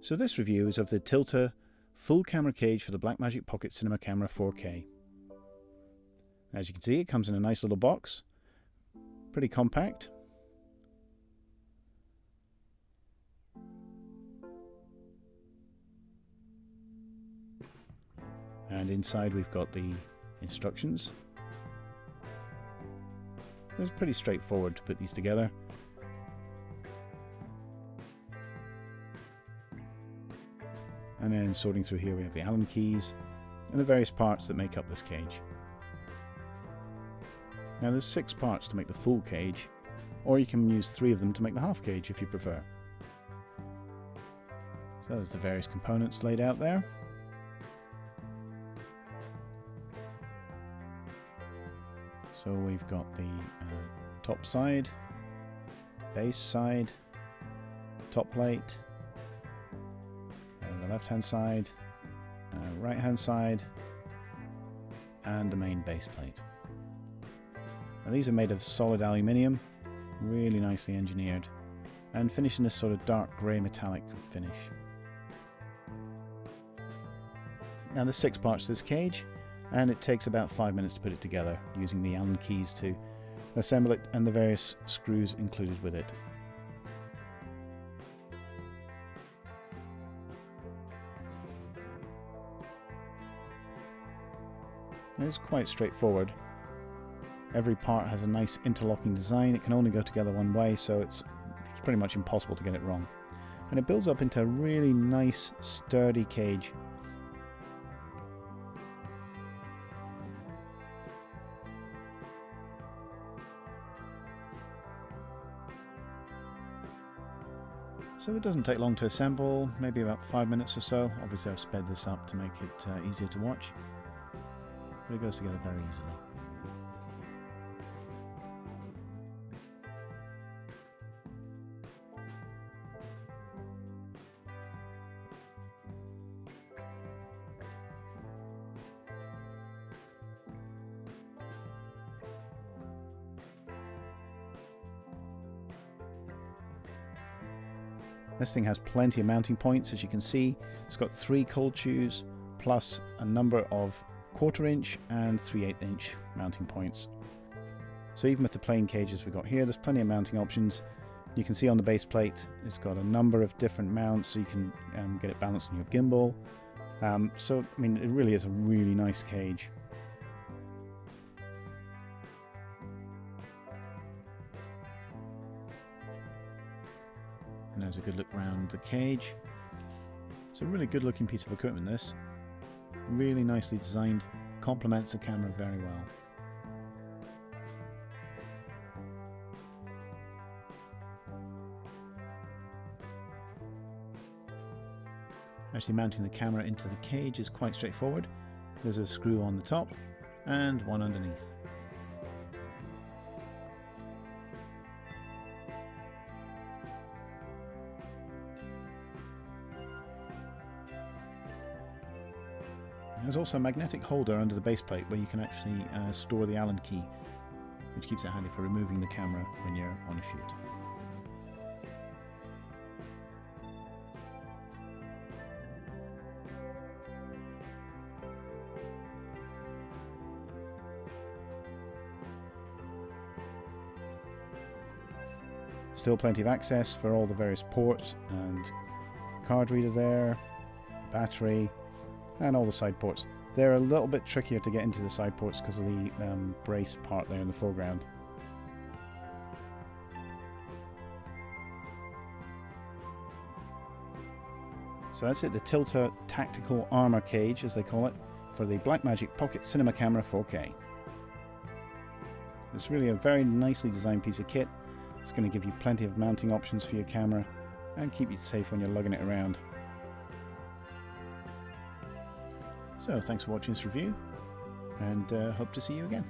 So this review is of the Tilta full camera cage for the Blackmagic Pocket Cinema Camera 4K. As you can see, it comes in a nice little box, pretty compact. And inside we've got the instructions. It's pretty straightforward to put these together. And then sorting through here we have the Allen keys and the various parts that make up this cage. Now there's 6 parts to make the full cage, or you can use 3 of them to make the half cage if you prefer. So there's the various components laid out there. So we've got the top side, base side, top plate, the left hand side, right hand side, and the main base plate. Now these are made of solid aluminium, really nicely engineered, and finished in this sort of dark grey metallic finish. Now there's 6 parts to this cage, and it takes about 5 minutes to put it together using the Allen keys to assemble it and the various screws included with it. It's quite straightforward. Every part has a nice interlocking design. It can only go together one way, so it's pretty much impossible to get it wrong. And it builds up into a really nice, sturdy cage. So it doesn't take long to assemble, maybe about 5 minutes or so. Obviously I've sped this up to make it easier to watch, but it goes together very easily. This thing has plenty of mounting points, as you can see. It's got 3 cold shoes plus a number of 1/4 inch and 3/8 inch mounting points. So even with the plain cages we've got here, there's plenty of mounting options. You can see on the base plate it's got a number of different mounts, so you can get it balanced on your gimbal. So I mean, it really is a really nice cage. And there's a good look around the cage. It's a really good looking piece of equipment, this. Really nicely designed, complements the camera very well. Actually mounting the camera into the cage is quite straightforward. There's a screw on the top and one underneath. There's also a magnetic holder under the base plate where you can actually store the Allen key, which keeps it handy for removing the camera when you're on a shoot. Still plenty of access for all the various ports and card reader there, battery, and all the side ports. They're a little bit trickier to get into the side ports because of the brace part there in the foreground. So that's it, the Tilta Tactical Armor Cage, as they call it, for the Blackmagic Pocket Cinema Camera 4K. It's really a very nicely designed piece of kit. It's going to give you plenty of mounting options for your camera and keep you safe when you're lugging it around. So thanks for watching this review, and hope to see you again.